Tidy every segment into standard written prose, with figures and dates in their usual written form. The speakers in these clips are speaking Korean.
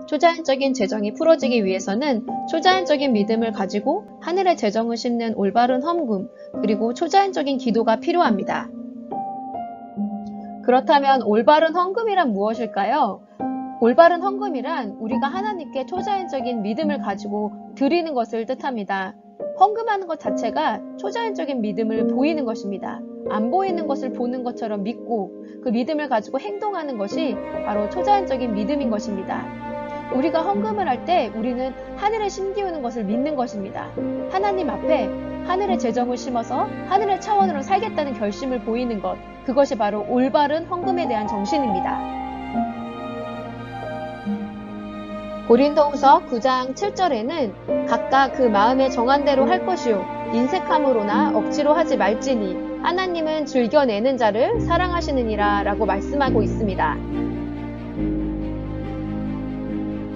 초자연적인 재정이 풀어지기 위해서는 초자연적인 믿음을 가지고 하늘의 재정을 심는 올바른 헌금, 그리고 초자연적인 기도가 필요합니다. 그렇다면 올바른 헌금이란 무엇일까요? 올바른 헌금이란 우리가 하나님께 초자연적인 믿음을 가지고 드리는 것을 뜻합니다. 헌금하는 것 자체가 초자연적인 믿음을 보이는 것입니다. 안 보이는 것을 보는 것처럼 믿고 그 믿음을 가지고 행동하는 것이 바로 초자연적인 믿음인 것입니다. 우리가 헌금을 할 때 우리는 하늘에 심기우는 것을 믿는 것입니다. 하나님 앞에 하늘의 재정을 심어서 하늘의 차원으로 살겠다는 결심을 보이는 것, 그것이 바로 올바른 헌금에 대한 정신입니다. 고린도후서 9장 7절에는 각각 그 마음에 정한 대로 할 것이요 인색함으로나 억지로 하지 말지니 하나님은 즐겨내는 자를 사랑하시느니라 라고 말씀하고 있습니다.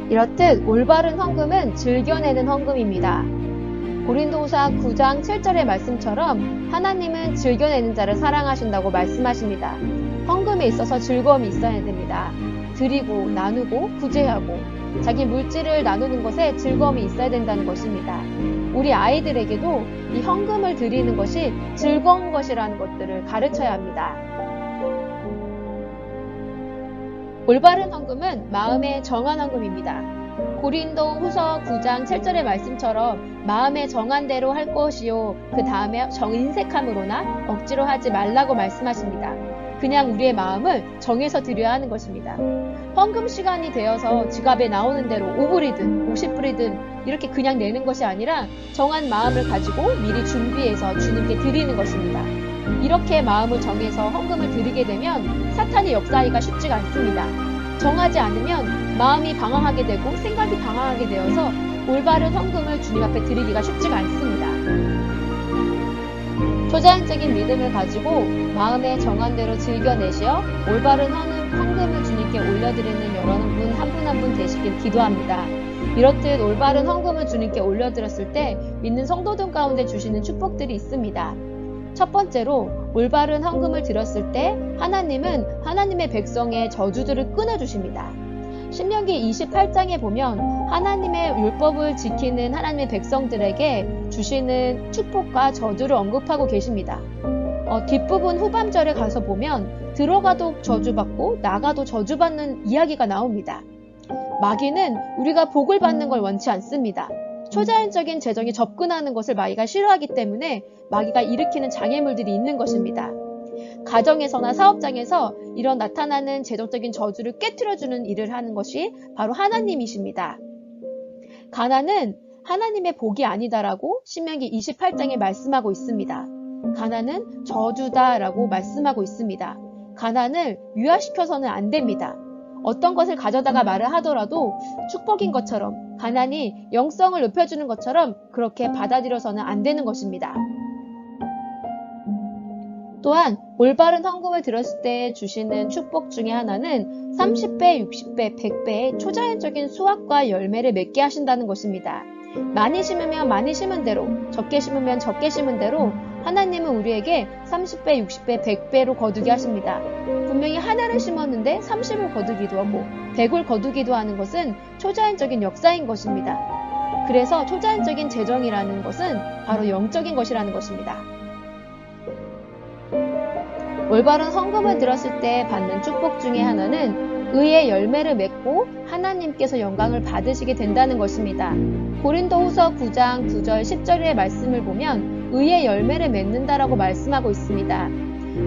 이렇듯 올바른 헌금은 즐겨내는 헌금입니다. 고린도후서 9장 7절의 말씀처럼 하나님은 즐겨내는 자를 사랑하신다고 말씀하십니다. 헌금에 있어서 즐거움이 있어야 됩니다. 드리고 나누고 구제하고 자기 물질을 나누는 것에 즐거움이 있어야 된다는 것입니다. 우리 아이들에게도 이 헌금을 드리는 것이 즐거운 것이라는 것들을 가르쳐야 합니다. 올바른 헌금은 마음에 정한 헌금입니다. 고린도후서 9장 7절의 말씀처럼 마음에 정한 대로 할 것이요 그 다음에 정인색함으로나 억지로 하지 말라고 말씀하십니다. 그냥 우리의 마음을 정해서 드려야 하는 것입니다. 헌금 시간이 되어서 지갑에 나오는 대로 5불이든 50불이든 이렇게 그냥 내는 것이 아니라 정한 마음을 가지고 미리 준비해서 주님께 드리는 것입니다. 이렇게 마음을 정해서 헌금을 드리게 되면 사탄이 역사하기가 쉽지가 않습니다. 정하지 않으면 마음이 방황하게 되고 생각이 방황하게 되어서 올바른 헌금을 주님 앞에 드리기가 쉽지가 않습니다. 초자연적인 믿음을 가지고 마음에 정한 대로 즐겨내시어 올바른 헌금을 주님께 올려드리는 여러분 한 분 한 분 되시길 기도합니다. 이렇듯 올바른 헌금을 주님께 올려드렸을 때 믿는 성도들 가운데 주시는 축복들이 있습니다. 첫 번째로 올바른 헌금을 드렸을 때 하나님은 하나님의 백성의 저주들을 끊어주십니다. 신명기 28장에 보면 하나님의 율법을 지키는 하나님의 백성들에게 주시는 축복과 저주를 언급하고 계십니다. 뒷부분 후반절에 가서 보면 들어가도 저주받고 나가도 저주받는 이야기가 나옵니다. 마귀는 우리가 복을 받는 걸 원치 않습니다. 초자연적인 재정이 접근하는 것을 마귀가 싫어하기 때문에 마귀가 일으키는 장애물들이 있는 것입니다. 가정에서나 사업장에서 이런 나타나는 재정적인 저주를 깨트려주는 일을 하는 것이 바로 하나님이십니다. 가난은 하나님의 복이 아니다라고 신명기 28장에 말씀하고 있습니다. 가난은 저주다라고 말씀하고 있습니다. 가난을 유아시켜서는 안 됩니다. 어떤 것을 가져다가 말을 하더라도 축복인 것처럼 가난이 영성을 높여주는 것처럼 그렇게 받아들여서는 안 되는 것입니다. 또한 올바른 헌금을 드렸을 때 주시는 축복 중에 하나는 30배, 60배, 100배의 초자연적인 수확과 열매를 맺게 하신다는 것입니다. 많이 심으면 많이 심은 대로, 적게 심으면 적게 심은 대로 하나님은 우리에게 30배, 60배, 100배로 거두게 하십니다. 분명히 하나를 심었는데 30을 거두기도 하고 100을 거두기도 하는 것은 초자연적인 역사인 것입니다. 그래서 초자연적인 재정이라는 것은 바로 영적인 것이라는 것입니다. 올바른 헌금을 드렸을 때 받는 축복 중에 하나는 의의 열매를 맺고 하나님께서 영광을 받으시게 된다는 것입니다. 고린도후서 9장 9절 10절의 말씀을 보면 의의 열매를 맺는다라고 말씀하고 있습니다.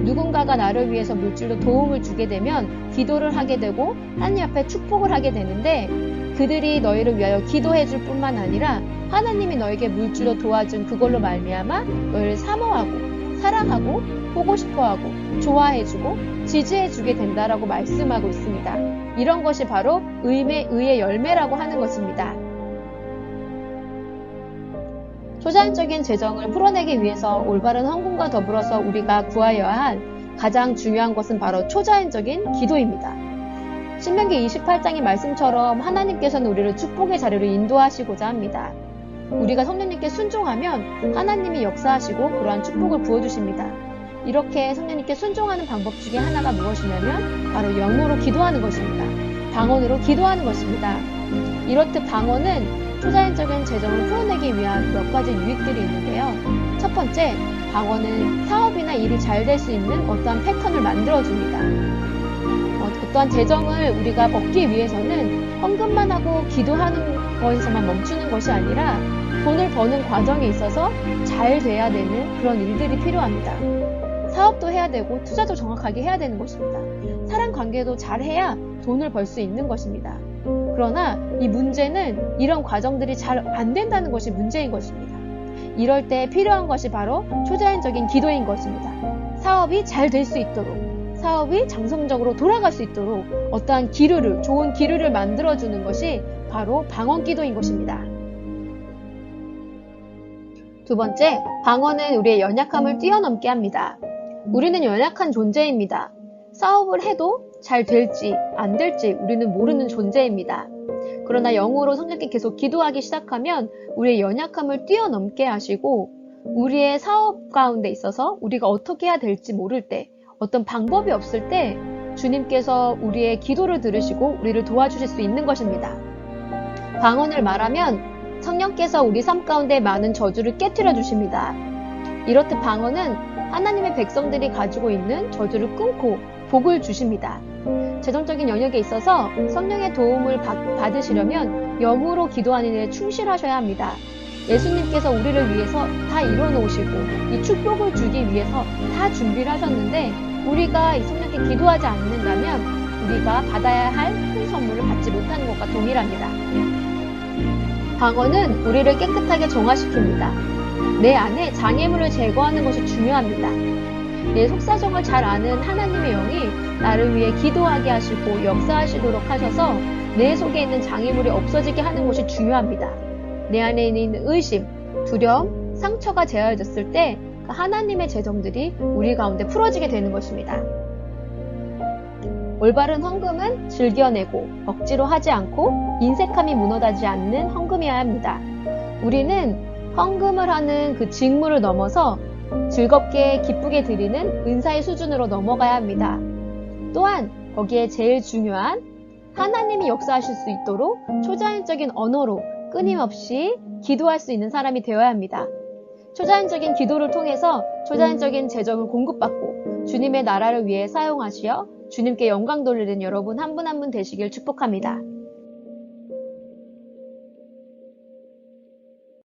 누군가가 나를 위해서 물질로 도움을 주게 되면 기도를 하게 되고 하나님 앞에 축복을 하게 되는데 그들이 너희를 위하여 기도해 줄 뿐만 아니라 하나님이 너에게 물질로 도와준 그걸로 말미암아 너희를 사모하고 사랑하고 보고 싶어하고 좋아해주고 지지해주게 된다라고 말씀하고 있습니다. 이런 것이 바로 의의 열매라고 하는 것입니다. 초자연적인 재정을 풀어내기 위해서 올바른 헌금과 더불어서 우리가 구하여야 할 가장 중요한 것은 바로 초자연적인 기도입니다. 신명기 28장의 말씀처럼 하나님께서는 우리를 축복의 자리로 인도하시고자 합니다. 우리가 성령님께 순종하면 하나님이 역사하시고 그러한 축복을 부어주십니다. 이렇게 성령님께 순종하는 방법 중에 하나가 무엇이냐면 바로 영으로 기도하는 것입니다. 방언으로 기도하는 것입니다. 이렇듯 방언은 초자연적인 재정을 풀어내기 위한 몇 가지 유익들이 있는데요. 첫 번째, 방언은 사업이나 일이 잘 될 수 있는 어떠한 패턴을 만들어줍니다. 어떠한 재정을 우리가 얻기 위해서는 헌금만 하고 기도하는 것에서만 멈추는 것이 아니라 돈을 버는 과정에 있어서 잘 돼야 되는 그런 일들이 필요합니다. 사업도 해야 되고 투자도 정확하게 해야 되는 것입니다. 사람 관계도 잘 해야 돈을 벌 수 있는 것입니다. 그러나 이 문제는 이런 과정들이 잘 안 된다는 것이 문제인 것입니다. 이럴 때 필요한 것이 바로 초자연적인 기도인 것입니다. 사업이 잘 될 수 있도록, 사업이 정상적으로 돌아갈 수 있도록 어떠한 기류를, 좋은 기류를 만들어주는 것이 바로 방언 기도인 것입니다. 두 번째, 방언은 우리의 연약함을 뛰어넘게 합니다. 우리는 연약한 존재입니다. 사업을 해도 잘 될지 안 될지 우리는 모르는 존재입니다. 그러나 영으로 성령께 계속 기도하기 시작하면 우리의 연약함을 뛰어넘게 하시고 우리의 사업 가운데 있어서 우리가 어떻게 해야 될지 모를 때, 어떤 방법이 없을 때 주님께서 우리의 기도를 들으시고 우리를 도와주실 수 있는 것입니다. 방언을 말하면 성령께서 우리 삶 가운데 많은 저주를 깨트려 주십니다. 이렇듯 방언은 하나님의 백성들이 가지고 있는 저주를 끊고 복을 주십니다. 재정적인 영역에 있어서 성령의 도움을 받으시려면 영으로 기도하는 일에 충실하셔야 합니다. 예수님께서 우리를 위해서 다 이뤄놓으시고 이 축복을 주기 위해서 다 준비를 하셨는데 우리가 이 성령께 기도하지 않는다면 우리가 받아야 할 큰 선물을 받지 못하는 것과 동일합니다. 방언은 우리를 깨끗하게 정화시킵니다. 내 안에 장애물을 제거하는 것이 중요합니다. 내 속사정을 잘 아는 하나님의 영이 나를 위해 기도하게 하시고 역사하시도록 하셔서 내 속에 있는 장애물이 없어지게 하는 것이 중요합니다. 내 안에 있는 의심, 두려움, 상처가 제어해졌을 때 그 하나님의 재정들이 우리 가운데 풀어지게 되는 것입니다. 올바른 헌금은 즐겨내고 억지로 하지 않고 인색함이 무너지지 않는 헌금이어야 합니다. 우리는 헌금을 하는 그 직무를 넘어서 즐겁게 기쁘게 드리는 은사의 수준으로 넘어가야 합니다. 또한 거기에 제일 중요한 하나님이 역사하실 수 있도록 초자연적인 언어로 끊임없이 기도할 수 있는 사람이 되어야 합니다. 초자연적인 기도를 통해서 초자연적인 재정을 공급받고 주님의 나라를 위해 사용하시어 주님께 영광 돌리는 여러분 한 분 한 분 되시길 축복합니다.